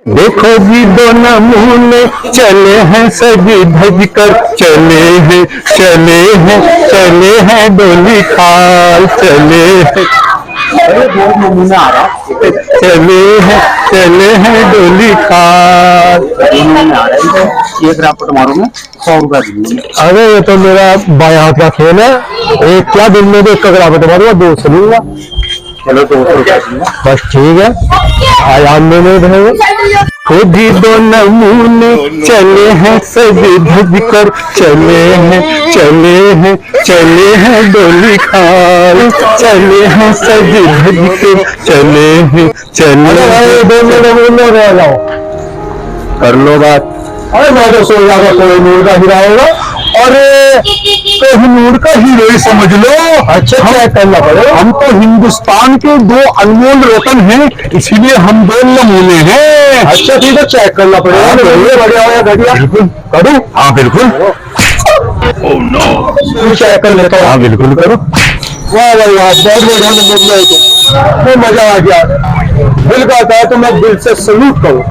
देखो जी दो नमूने चले हैं सजी धज कर, चले हैं डोली खाल, चले हैं नमूना आ रहा, चले हैं डोली खाल। एक रापट मारूंगा 100 रुपया दूंगी। अरे ये तो मेरा बाया हाथ का खेल है, एक क्या दिन में एक रापट मारूंगा 200 लूंगा। चलो 200 रुपया बस ठीक है, आयाम में नहीं रहेगा। खुद ही दो नमूने चले हैं सजी धज कर, चले हैं डोली खाल, चले हैं सजी धज कर, चले दो नमूने रह जाओ, कर लो बात। अरे मैं तो सो जाऊंगा, कोई नूर का हीरा होगा। अरे तो नूर का हीरो ही समझ लो। अच्छा क्या करना पड़ेगा? हम तो हिंदुस्तान के 2 अनमोल रतन हैं, इसीलिए हम 2 नमूने हैं। अच्छा ठीक है, चेक करना पड़ेगा। बढ़िया हो या घटिया? बिल्कुल करूँ। हाँ बिल्कुल। ओह नो, चेक कर लेता हूँ। हाँ बिल्कुल करो। वाह वाह वाह, बहुत बढ़िया नमूना है तो मजा आ गया। दिल का आता है तो मैं दिल से सलूट करूँ।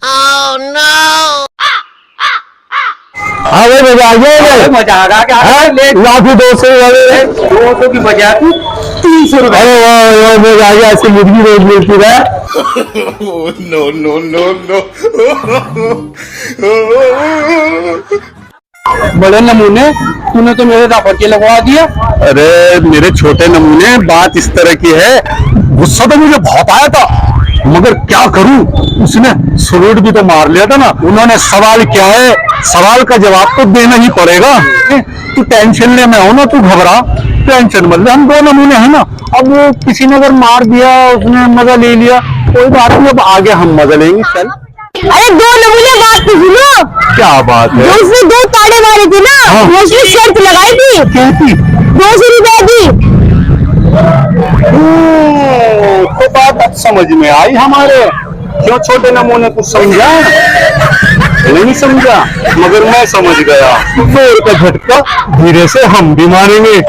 Oh no! हाँ भाई मजा आ गया, मजा आ रहा क्या? लाखों 200 की बजा 300 रुपए। अरे वाह मजा आ गया, ऐसी मुर्गी रोज मिलती है। नो नो नो नो, बड़े नमूने तूने तो मेरे रापट के लगवा दिया। अरे मेरे छोटे नमूने, बात इस तरह की है, गुस्सा तो मुझे बहुत आया था, मगर क्या करूं, उसने सलूट भी तो मार लिया था ना। उन्होंने सवाल क्या है, सवाल का जवाब तो देना ही पड़ेगा। तू टेंशन ले, मैं हूं ना, तू घबरा, टेंशन मत ले, हम 2 नमूने हैं ना। अब वो किसी ने अगर मार दिया, उसने मजा ले लिया, कोई बात नहीं, अब आगे हम मजा लेंगे। चल अरे 2 नमूने, बात तो सुनो। क्या बात है? जो उसने 2 ताड़े मारे थे ना, हाँ। वो उसने शर्त लगाई थी। क्या थी? 200 रुपए दी। तो बात अब समझ में आई हमारे। क्यों छोटे नमूने कुछ समझा? नहीं समझा, मगर मैं समझ गया। 2 का झटका धीरे से हम भी मारेंगे।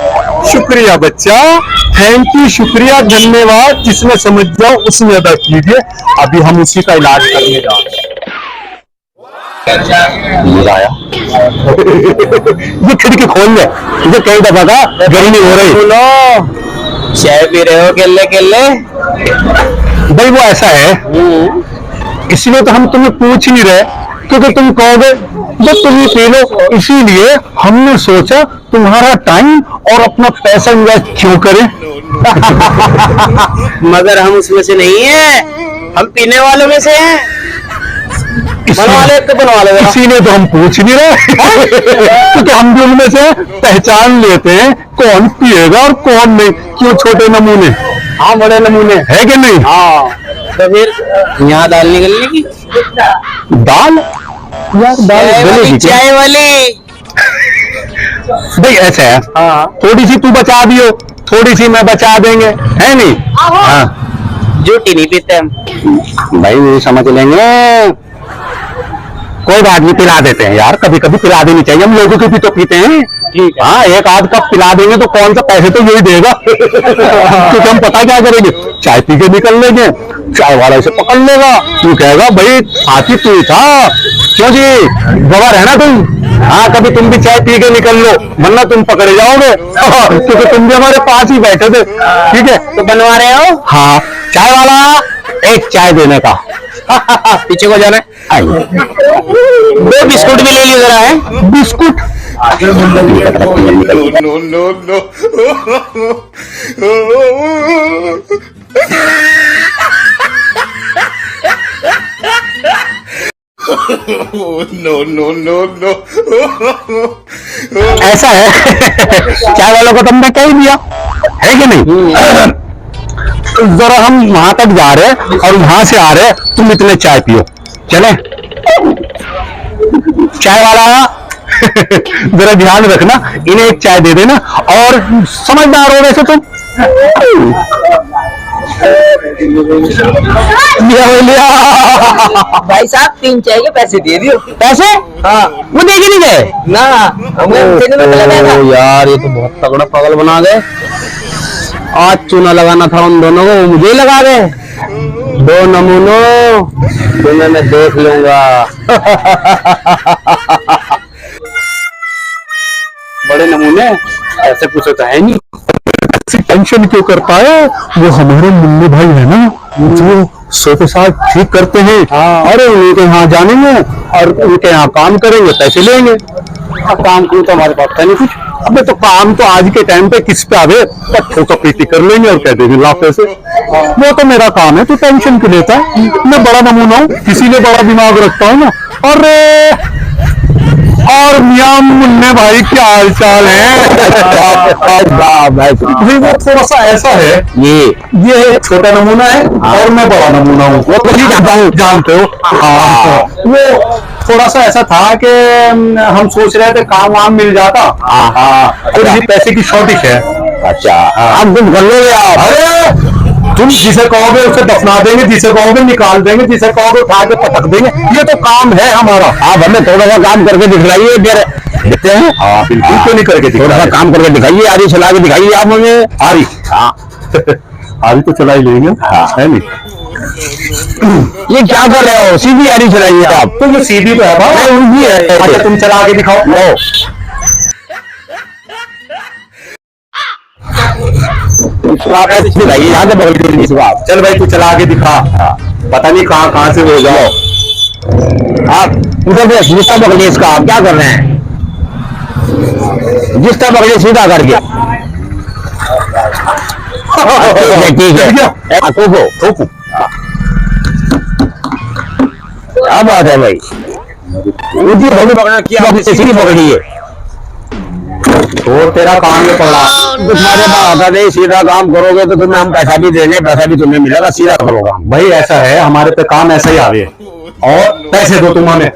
शुक्रिया बच्चा, थैंक यू, शुक्रिया, धन्यवाद। जिसने समझ जाओ उसने अदा कीजिए। अभी हम उसी का इलाज करने जा रहे हैं। मजा आया। ये खिड़की खोल ले, तुझे कई दफा का गर्मी हो रही। बोलो, चाय पी रहे हो? केले केले भाई वो ऐसा है, इसलिए तो हम तुम्हें पूछ नहीं रहे, क्योंकि तुम कहोगे जो तुम ही पी लो, इसीलिए हमने सोचा तुम्हारा टाइम और अपना पैसा इन्वेस्ट क्यों करें। मगर हम उसमें से नहीं है, हम पीने वालों में से हैं। बनवा ले तो बनवा ले। इसीलिए तो हम पूछ नहीं रहे, क्योंकि हम भी उनमें से पहचान लेते हैं कौन पिएगा और कौन नहीं। क्यों छोटे नमूने? हाँ बड़े नमूने है कि नहीं? हाँ तो फिर यहाँ दाल निकलने की। दाल यार, दाल गलेगी क्या? चाय वाली भाई ऐसा है, हाँ थोड़ी सी तू बचा दियो, थोड़ी सी मैं बचा देंगे, है नहीं? हाँ झूठी नहीं पीते हम भाई, वो समझ लेंगे, कोई बात नहीं, पिला देते हैं यार, कभी कभी पिला देनी चाहिए, हम लोगों के भी तो पीते हैं। ठीक है, हाँ एक आध कप पिला देंगे तो कौन सा, पैसे तो यही देगा। क्योंकि हम पता क्या करेंगे, चाय पी के निकल लेंगे, चाय वाला इसे पकड़ लेगा, तू कहेगा भाई साथी तू ही था, क्यों जी गवाह रहना तुम। हाँ कभी तुम भी चाय पी के निकल लो, वरना तुम पकड़े जाओगे। क्योंकि तुम भी हमारे पास ही बैठे थे। ठीक है, तो बनवा रहे हो? हाँ चाय वाला, एक चाय देने का। पीछे को जाना है। 2 बिस्कुट भी ले लीजिए जरा। है biscuit? No no no no no no no. ऐसा है, चाय वालों को तुमने कह दिया है कि नहीं? जरा हम वहां तक जा रहे हैं और वहां से आ रहे हैं, तुम इतने चाय पियो, चले? चाय वाला जरा ध्यान रखना, इन्हें एक चाय दे देना, और समझदार हो वैसे तुम। लिया भाई साहब 3 चाय के पैसे दे दियो। पैसे? हाँ वो दे के नहीं गए ना, यार ये तो बहुत तगड़ा पागल बना गए। आज चूना लगाना था उन दोनों को, मुझे ही लगा गए। दो नमूनों तुम्हें मैं देख लूंगा। बड़े नमूने ऐसे कुछ होता है नहीं। टेंशन क्यों करता है, वो हमारे मुन्ने भाई है ना, जो सोते साथ ठीक करते हैं। अरे उनके यहाँ जानेंगे और उनके यहाँ काम करेंगे, पैसे लेंगे। काम क्यों, तो हमारे पास था नहीं कुछ। अबे तो काम तो आज के टाइम पे किस पे आवे, पट्टों का पीटी कर लेंगे और कह देंगे ला पैसे। वो तो मेरा काम है, तू टेंशन क्यों लेता है। मैं बड़ा नमूना हूँ, इसीलिए बड़ा दिमाग रखता हूँ ना। और मियां मुन्ने भाई क्या हाल चाल है। भाई वो थोड़ा सा ऐसा है, ये छोटा नमूना है और मैं बड़ा नमूना हूँ, वो तो नहीं जानते हो। हाँ, वो थोड़ा सा ऐसा था कि हम सोच रहे थे काम वाम मिल जाता। थोड़ी पैसे की शॉर्टेज है। अच्छा, आप तुम कर लोगे आप। अरे तुम जिसे कहोगे उसे दफना देंगे, जिसे कहोगे निकाल देंगे, जिसे कहोगे उठा के पटक देंगे। ये तो काम है हमारा। आप हमें थोड़ा सा काम करके दिखलाइए, देखते हैं। हाँ बिल्कुल, क्यों नहीं करके थोड़ा सा काम करके दिखाइए, आरी चला के दिखाइए आप हमें। आरी, हाँ आरी तो चला ही लेंगे। हाँ है नहीं। ये क्या कर रहे हो, सीधी आरी चलाइए आप। तो ये सीधी तो है, उनकी है। अच्छा तुम चला के दिखाओ। यहाँ से पकड़, चल भाई तू चला के दिखा। पता नहीं कहाँ से हो जाओ आप। उधर से जिसका पकड़िए इसका, आप क्या कर रहे हैं, जिसका पकड़िए सीधा करके। ठीक है, ठोकू। क्या बात है भाई, सीधी पकड़िए। तो तेरा काम ये पड़ा, तुम्हारे पास आता नहीं। सीधा काम करोगे तो तुम्हें हम पैसा भी देंगे, पैसा भी तुम्हें मिलेगा। सीधा करो काम। भाई ऐसा है, हमारे पे काम ऐसा ही आ रही है। और पैसे दो तुम हमें।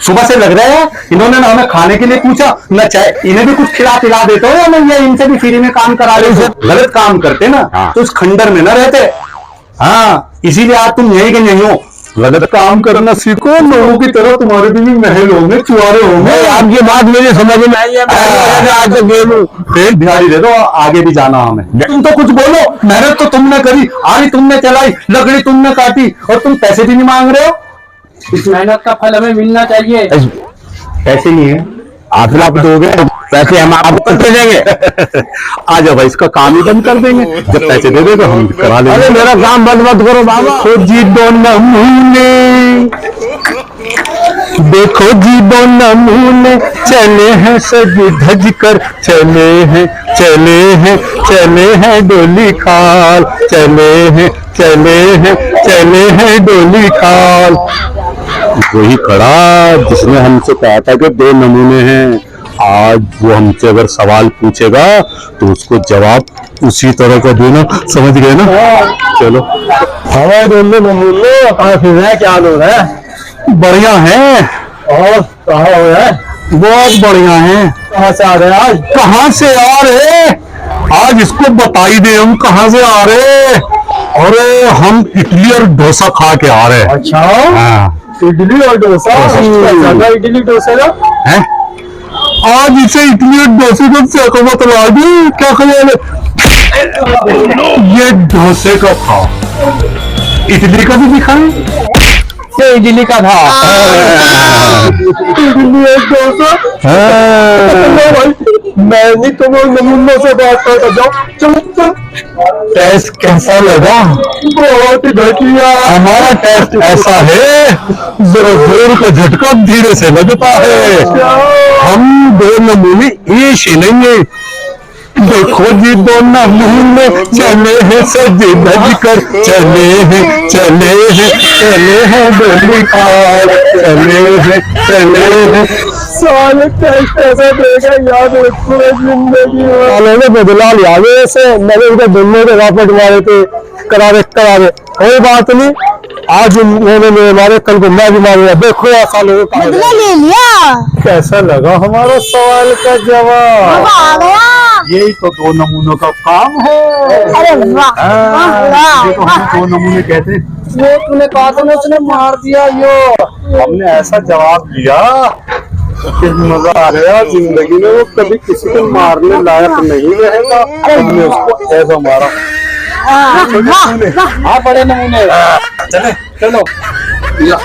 सुबह से लग रहा है इन्होंने ना हमें खाने के लिए पूछा न चाहे, इन्हें भी कुछ खिला पिला देते हो या मैं ये इनसे भी फ्री में काम करा रहे हो। गलत काम करते ना तो उस खंडर में न रहते। हाँ इसीलिए आज तुम यहीं के नहीं हो। गलत काम करना सीखो, लोगों की तरह तुम्हारे भी महल होंगे, चुहारे होंगे। आपकी बात मेरी समझ में आई है। आज तक फिर दिहाड़ी दे दो, आगे भी जाना हमें। तुम तो कुछ बोलो, मेहनत तो तुमने करी, आरी तुमने चलाई, लकड़ी तुमने काटी और तुम पैसे भी नहीं मांग रहे हो। इस मेहनत का फल हमें मिलना चाहिए। पैसे नहीं है, आप दोगे पैसे हम आपको दे देंगे। आ जाओ भाई, इसका काम ही बंद कर देंगे। जब पैसे दे देगा हम करा लेंगे। अरे मेरा काम बंद मत करो बाबा। देखो जी दो नमूने चले हैं सज धज कर, चले हैं डोली खाल, चले हैं डोली खाल। वही खड़ा जिसने हमसे कहा था कि दो नमूने हैं। आज वो हमसे अगर सवाल पूछेगा तो उसको जवाब उसी तरह का देना, समझ गए ना। चलो हमारे दोनों नमूने क्या हो रहा है, बढ़िया है। और कहाँ हो रहा है, बहुत बढ़िया है। कहाँ से आ रहे हैं आज, कहाँ से आ रहे, आज इसको बताई दे हम कहाँ से आ रहे। और हम इडली और डोसा खा के आ रहे हैं। अच्छा हाँ, इडली और डोसा। इडली डोसा का है आज, इसे इडली और डोसे का चको बतला दी। क्या खिलाने, ये डोसे का था, इडली का भी दिखाएं। ये इडली का था, इडली और डोसा। मैं नहीं तुम नमूनों से बात करता जाओ। चलो टेस्ट कैसा लगा, बहुत घटिया। हमारा टेस्ट ऐसा है, जरा जोर का झटका धीरे से लगता है। हम दो नमूने ये छिलेंगे। देखो जी दो नमूने चले हैं सज धज कर, चले हैं डोली खाल, चले हैं। साल टेस्ट ऐसा देगा याद रखो जिंदगी में। बदला लिया वैसे, मैंने उनके दोनों के वापस मारे थे, करारे कोई बात नहीं। आज उन्होंने मारे, कल को मैं भी मारूंगा। देखो ऐसा लोगों का बदला ले लिया। कैसा लगा हमारा सवाल का जवाब, आ गया। यही तो दो नमूनों का काम है। अरे वाह, देखो हम दो नमूने कहते हैं। वो तूने कहा था ना, उसने मार दिया। यो हमने ऐसा जवाब दिया कि मजा आ गया जिंदगी में। वो कभी किसी को मारने लायक नहीं रहेगा, हमने उसको ऐसा मारा। छोटे नमूने। हाँ बड़े नमूने चले चलो या